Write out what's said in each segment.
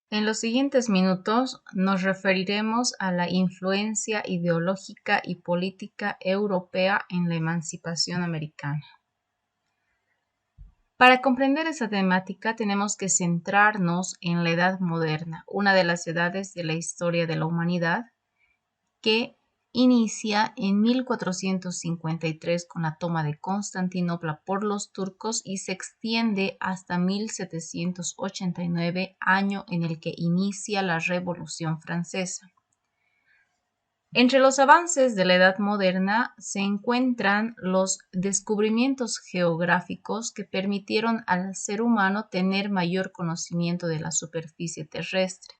En los siguientes minutos nos referiremos a la influencia ideológica y política europea en la emancipación americana. Para comprender esa temática tenemos que centrarnos en la Edad Moderna, una de las edades de la historia de la humanidad, que inicia en 1453 con la toma de Constantinopla por los turcos y se extiende hasta 1789, año en el que inicia la Revolución Francesa. Entre los avances de la Edad Moderna se encuentran los descubrimientos geográficos que permitieron al ser humano tener mayor conocimiento de la superficie terrestre,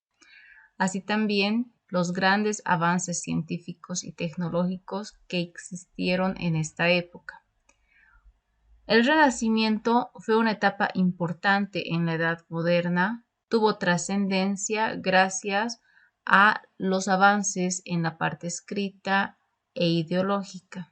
así también los grandes avances científicos y tecnológicos que existieron en esta época. El Renacimiento fue una etapa importante en la Edad Moderna, tuvo trascendencia gracias a los avances en la parte escrita e ideológica.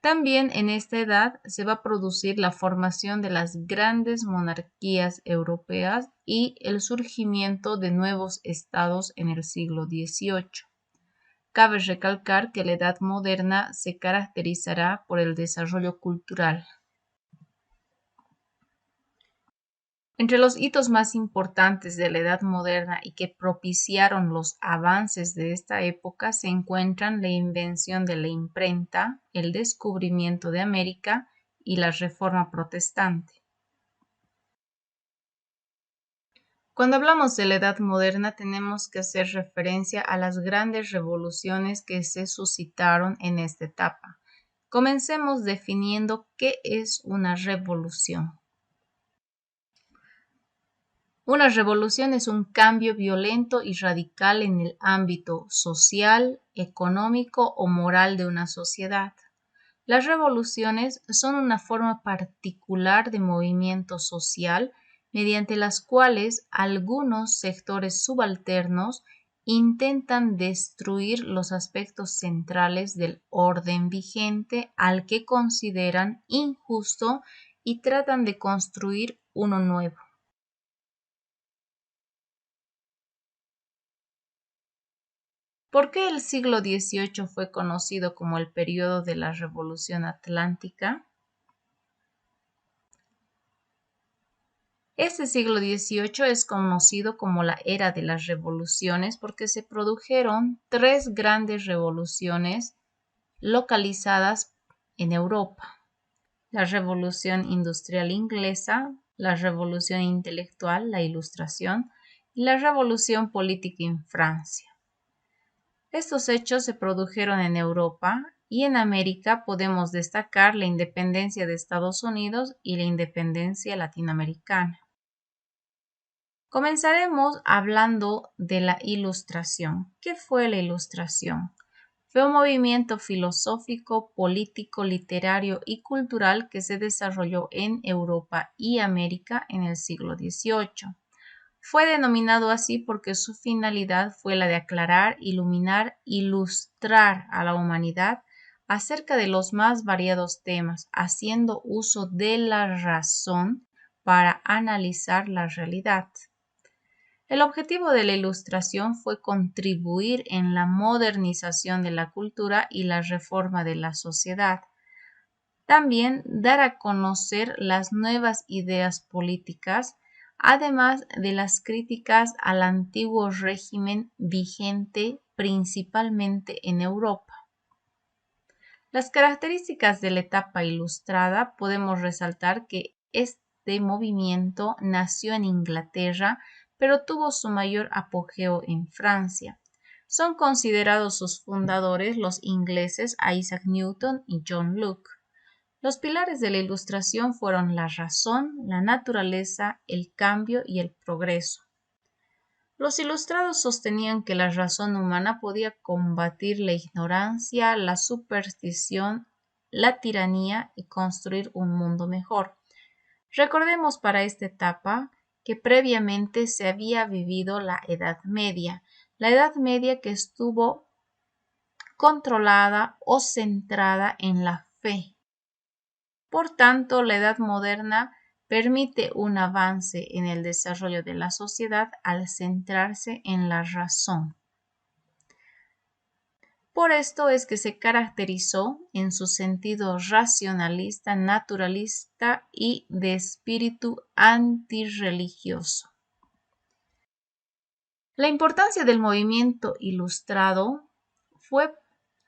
También en esta edad se va a producir la formación de las grandes monarquías europeas y el surgimiento de nuevos estados en el siglo XVIII. Cabe recalcar que la Edad Moderna se caracterizará por el desarrollo cultural. Entre los hitos más importantes de la Edad Moderna y que propiciaron los avances de esta época se encuentran la invención de la imprenta, el descubrimiento de América y la Reforma Protestante. Cuando hablamos de la Edad Moderna tenemos que hacer referencia a las grandes revoluciones que se suscitaron en esta etapa. Comencemos definiendo qué es una revolución. Una revolución es un cambio violento y radical en el ámbito social, económico o moral de una sociedad. Las revoluciones son una forma particular de movimiento social mediante las cuales algunos sectores subalternos intentan destruir los aspectos centrales del orden vigente al que consideran injusto y tratan de construir uno nuevo. ¿Por qué el siglo XVIII fue conocido como el período de la Revolución Atlántica? Este siglo XVIII es conocido como la era de las revoluciones porque se produjeron tres grandes revoluciones localizadas en Europa: la Revolución Industrial Inglesa, la Revolución Intelectual, la Ilustración, y la Revolución Política en Francia. Estos hechos se produjeron en Europa y en América podemos destacar la independencia de Estados Unidos y la independencia latinoamericana. Comenzaremos hablando de la Ilustración. ¿Qué fue la Ilustración? Fue un movimiento filosófico, político, literario y cultural que se desarrolló en Europa y América en el siglo XVIII. Fue denominado así porque su finalidad fue la de aclarar, iluminar, ilustrar a la humanidad acerca de los más variados temas, haciendo uso de la razón para analizar la realidad. El objetivo de la Ilustración fue contribuir en la modernización de la cultura y la reforma de la sociedad. También dar a conocer las nuevas ideas políticas, además de las críticas al antiguo régimen vigente principalmente en Europa. Las características de la etapa ilustrada podemos resaltar que este movimiento nació en Inglaterra, pero tuvo su mayor apogeo en Francia. Son considerados sus fundadores los ingleses Isaac Newton y John Locke. Los pilares de la Ilustración fueron la razón, la naturaleza, el cambio y el progreso. Los ilustrados sostenían que la razón humana podía combatir la ignorancia, la superstición, la tiranía y construir un mundo mejor. Recordemos para esta etapa que previamente se había vivido la Edad Media que estuvo controlada o centrada en la fe. Por tanto, la Edad Moderna permite un avance en el desarrollo de la sociedad al centrarse en la razón. Por esto es que se caracterizó en su sentido racionalista, naturalista y de espíritu antirreligioso. La importancia del movimiento ilustrado fue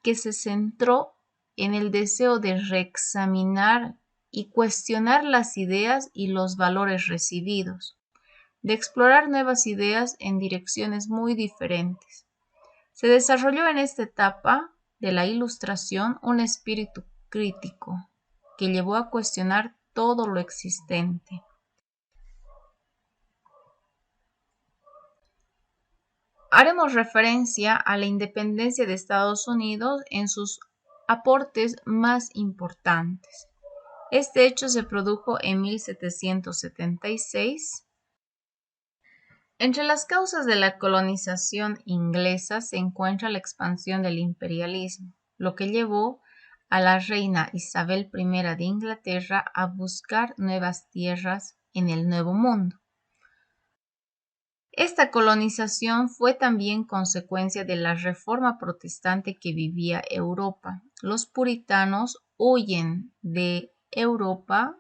que se centró en el deseo de reexaminar y cuestionar las ideas y los valores recibidos, de explorar nuevas ideas en direcciones muy diferentes. Se desarrolló en esta etapa de la Ilustración un espíritu crítico que llevó a cuestionar todo lo existente. Haremos referencia a la independencia de Estados Unidos en sus aportes más importantes. Este hecho se produjo en 1776. Entre las causas de la colonización inglesa se encuentra la expansión del imperialismo, lo que llevó a la reina Isabel I de Inglaterra a buscar nuevas tierras en el Nuevo Mundo. Esta colonización fue también consecuencia de la reforma protestante que vivía Europa. Los puritanos huyen de Europa,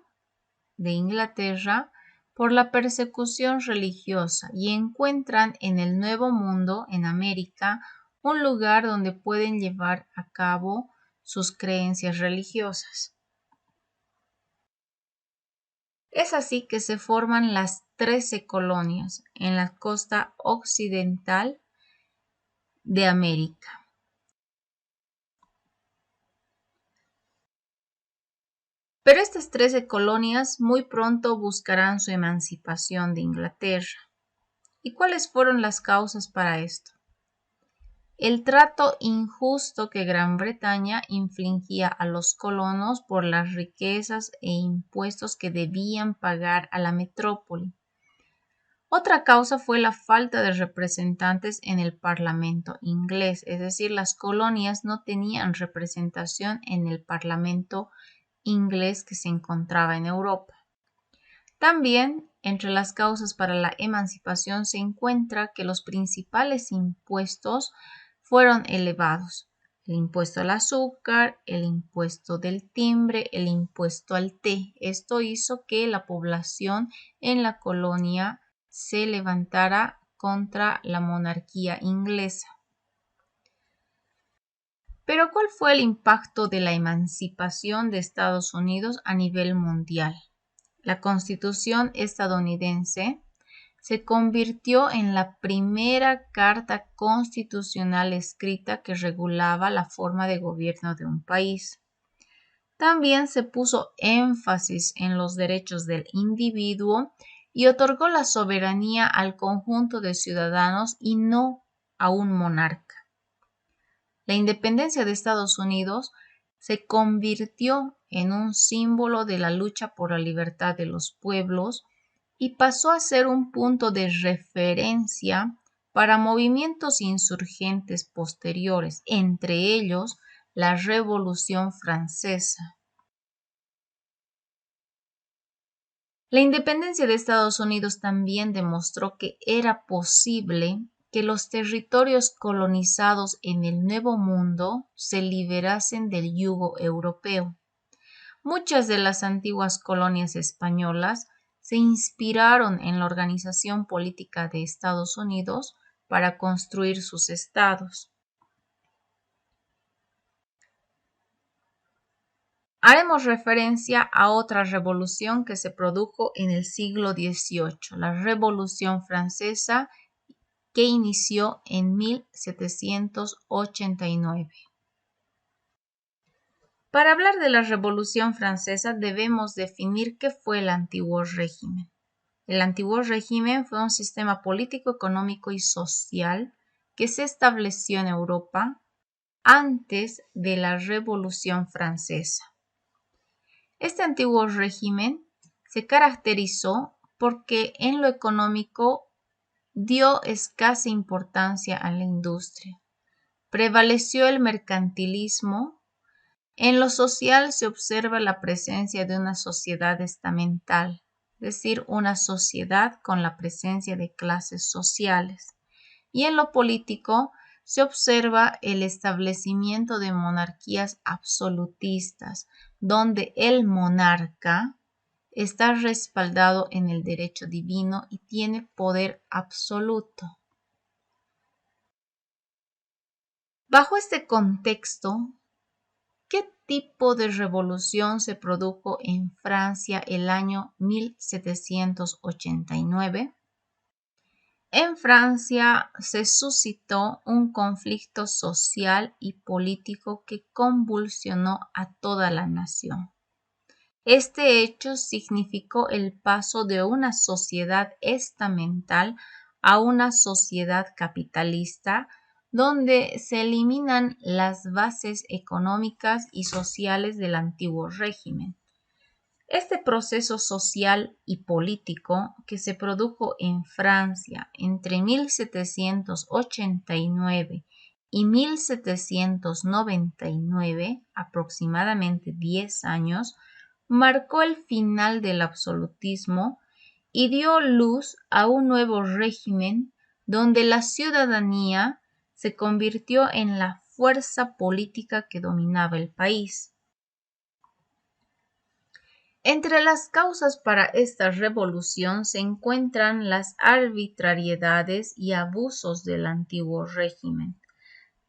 de Inglaterra, por la persecución religiosa y encuentran en el Nuevo Mundo, en América, un lugar donde pueden llevar a cabo sus creencias religiosas. Es así que se forman las 13 colonias en la costa occidental de América. Pero estas 13 colonias muy pronto buscarán su emancipación de Inglaterra. ¿Y cuáles fueron las causas para esto? El trato injusto que Gran Bretaña infligía a los colonos por las riquezas e impuestos que debían pagar a la metrópoli. Otra causa fue la falta de representantes en el Parlamento inglés, es decir, las colonias no tenían representación en el Parlamento inglés que se encontraba en Europa. También, entre las causas para la emancipación se encuentra que los principales impuestos fueron elevados. El impuesto al azúcar, el impuesto del timbre, el impuesto al té. Esto hizo que la población en la colonia se levantara contra la monarquía inglesa. Pero ¿cuál fue el impacto de la emancipación de Estados Unidos a nivel mundial? La Constitución estadounidense se convirtió en la primera carta constitucional escrita que regulaba la forma de gobierno de un país. También se puso énfasis en los derechos del individuo y otorgó la soberanía al conjunto de ciudadanos y no a un monarca. La independencia de Estados Unidos se convirtió en un símbolo de la lucha por la libertad de los pueblos y pasó a ser un punto de referencia para movimientos insurgentes posteriores, entre ellos la Revolución Francesa. La independencia de Estados Unidos también demostró que era posible que los territorios colonizados en el Nuevo Mundo se liberasen del yugo europeo. Muchas de las antiguas colonias españolas se inspiraron en la organización política de Estados Unidos para construir sus estados. Haremos referencia a otra revolución que se produjo en el siglo XVIII, la Revolución Francesa, que inició en 1789. Para hablar de la Revolución Francesa debemos definir qué fue el antiguo régimen. El antiguo régimen fue un sistema político, económico y social que se estableció en Europa antes de la Revolución Francesa. Este antiguo régimen se caracterizó porque en lo económico dio escasa importancia a la industria. Prevaleció el mercantilismo. En lo social se observa la presencia de una sociedad estamental, decir, una sociedad con la presencia de clases sociales. Y en lo político se observa el establecimiento de monarquías absolutistas, donde el monarca está respaldado en el derecho divino y tiene poder absoluto. Bajo este contexto, ¿qué tipo de revolución se produjo en Francia el año 1789? En Francia se suscitó un conflicto social y político que convulsionó a toda la nación. Este hecho significó el paso de una sociedad estamental a una sociedad capitalista, donde se eliminan las bases económicas y sociales del antiguo régimen. Este proceso social y político que se produjo en Francia entre 1789 y 1799, aproximadamente 10 años, marcó el final del absolutismo y dio luz a un nuevo régimen donde la ciudadanía se convirtió en la fuerza política que dominaba el país. Entre las causas para esta revolución se encuentran las arbitrariedades y abusos del antiguo régimen.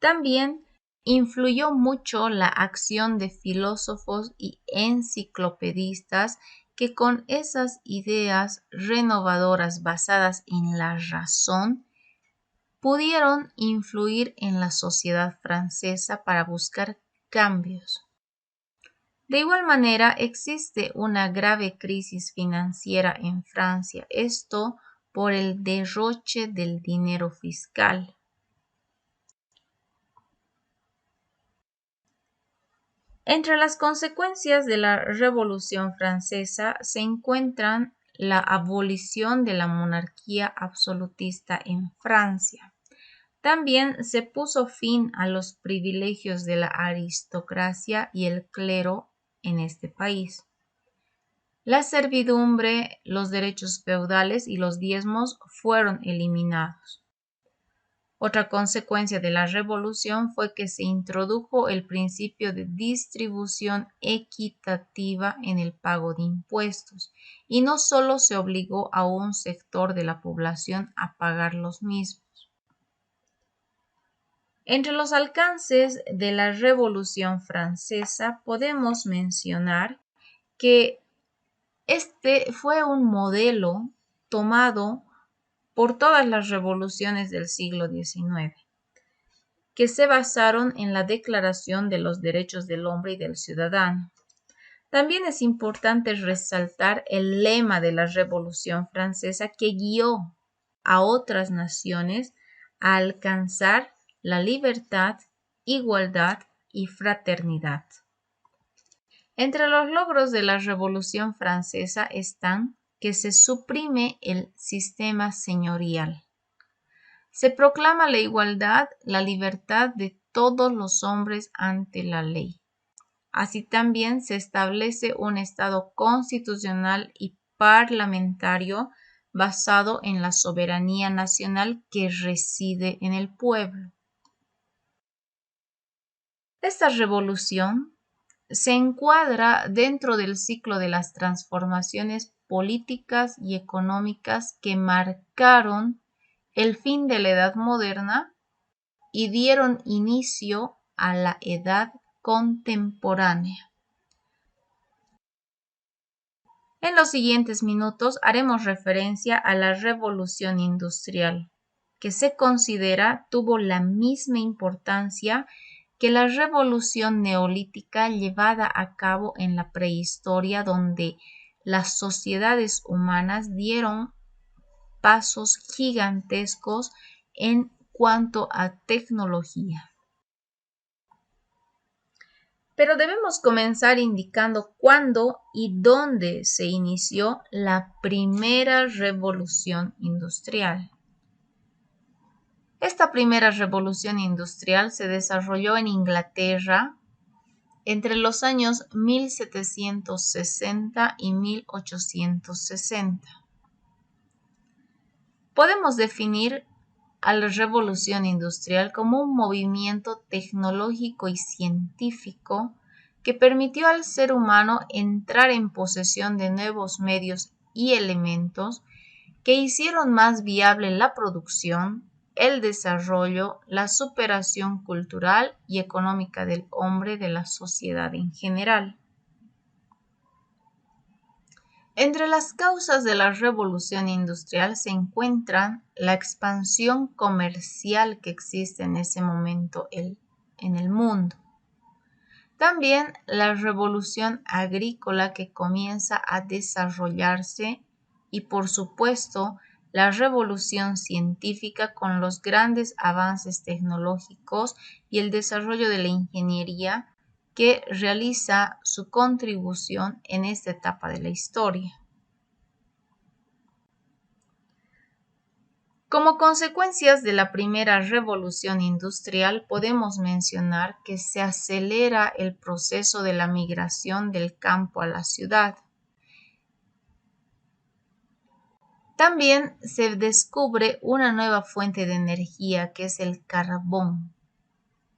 También influyó mucho la acción de filósofos y enciclopedistas que con esas ideas renovadoras basadas en la razón pudieron influir en la sociedad francesa para buscar cambios. De igual manera, existe una grave crisis financiera en Francia, esto por el derroche del dinero fiscal. Entre las consecuencias de la Revolución Francesa se encuentran la abolición de la monarquía absolutista en Francia. También se puso fin a los privilegios de la aristocracia y el clero en este país. La servidumbre, los derechos feudales y los diezmos fueron eliminados. Otra consecuencia de la revolución fue que se introdujo el principio de distribución equitativa en el pago de impuestos y no solo se obligó a un sector de la población a pagar los mismos. Entre los alcances de la Revolución Francesa podemos mencionar que este fue un modelo tomado por todas las revoluciones del siglo XIX, que se basaron en la Declaración de los Derechos del Hombre y del Ciudadano. También es importante resaltar el lema de la Revolución Francesa que guió a otras naciones a alcanzar la libertad, igualdad y fraternidad. Entre los logros de la Revolución Francesa están que se suprime el sistema señorial. Se proclama la igualdad, la libertad de todos los hombres ante la ley. Así también se establece un Estado constitucional y parlamentario basado en la soberanía nacional que reside en el pueblo. Esta revolución se encuadra dentro del ciclo de las transformaciones políticas y económicas que marcaron el fin de la Edad Moderna y dieron inicio a la Edad Contemporánea. En los siguientes minutos haremos referencia a la Revolución Industrial, que se considera tuvo la misma importancia que la revolución neolítica llevada a cabo en la prehistoria, donde las sociedades humanas dieron pasos gigantescos en cuanto a tecnología. Pero debemos comenzar indicando cuándo y dónde se inició la primera revolución industrial. Esta primera revolución industrial se desarrolló en Inglaterra entre los años 1760 y 1860. Podemos definir a la revolución industrial como un movimiento tecnológico y científico que permitió al ser humano entrar en posesión de nuevos medios y elementos que hicieron más viable la producción, el desarrollo, la superación cultural y económica del hombre de la sociedad en general. Entre las causas de la revolución industrial se encuentran la expansión comercial que existe en ese momento en el mundo. También la revolución agrícola que comienza a desarrollarse y, por supuesto, la revolución científica con los grandes avances tecnológicos y el desarrollo de la ingeniería que realiza su contribución en esta etapa de la historia. Como consecuencias de la primera revolución industrial, podemos mencionar que se acelera el proceso de la migración del campo a la ciudad. También se descubre una nueva fuente de energía que es el carbón,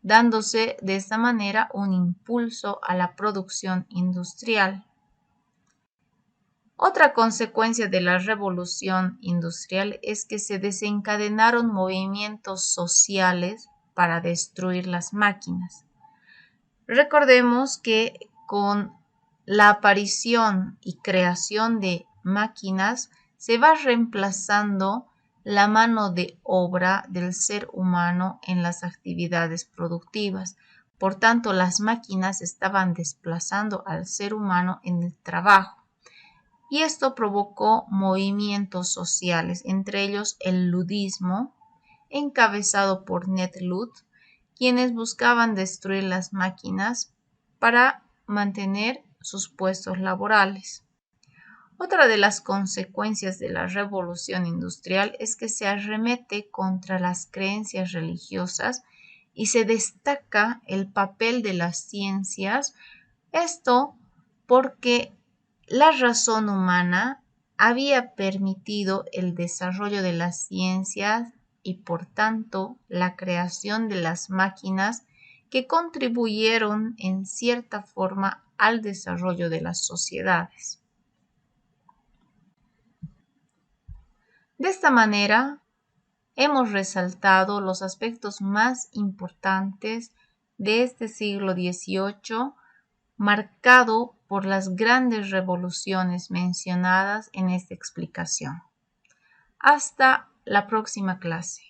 dándose de esta manera un impulso a la producción industrial. Otra consecuencia de la revolución industrial es que se desencadenaron movimientos sociales para destruir las máquinas. Recordemos que con la aparición y creación de máquinas se va reemplazando la mano de obra del ser humano en las actividades productivas. Por tanto, las máquinas estaban desplazando al ser humano en el trabajo. Y esto provocó movimientos sociales, entre ellos el ludismo, encabezado por Ned Ludd, quienes buscaban destruir las máquinas para mantener sus puestos laborales. Otra de las consecuencias de la revolución industrial es que se arremete contra las creencias religiosas y se destaca el papel de las ciencias, esto porque la razón humana había permitido el desarrollo de las ciencias y por tanto la creación de las máquinas que contribuyeron en cierta forma al desarrollo de las sociedades. De esta manera, hemos resaltado los aspectos más importantes de este siglo XVIII, marcado por las grandes revoluciones mencionadas en esta explicación. Hasta la próxima clase.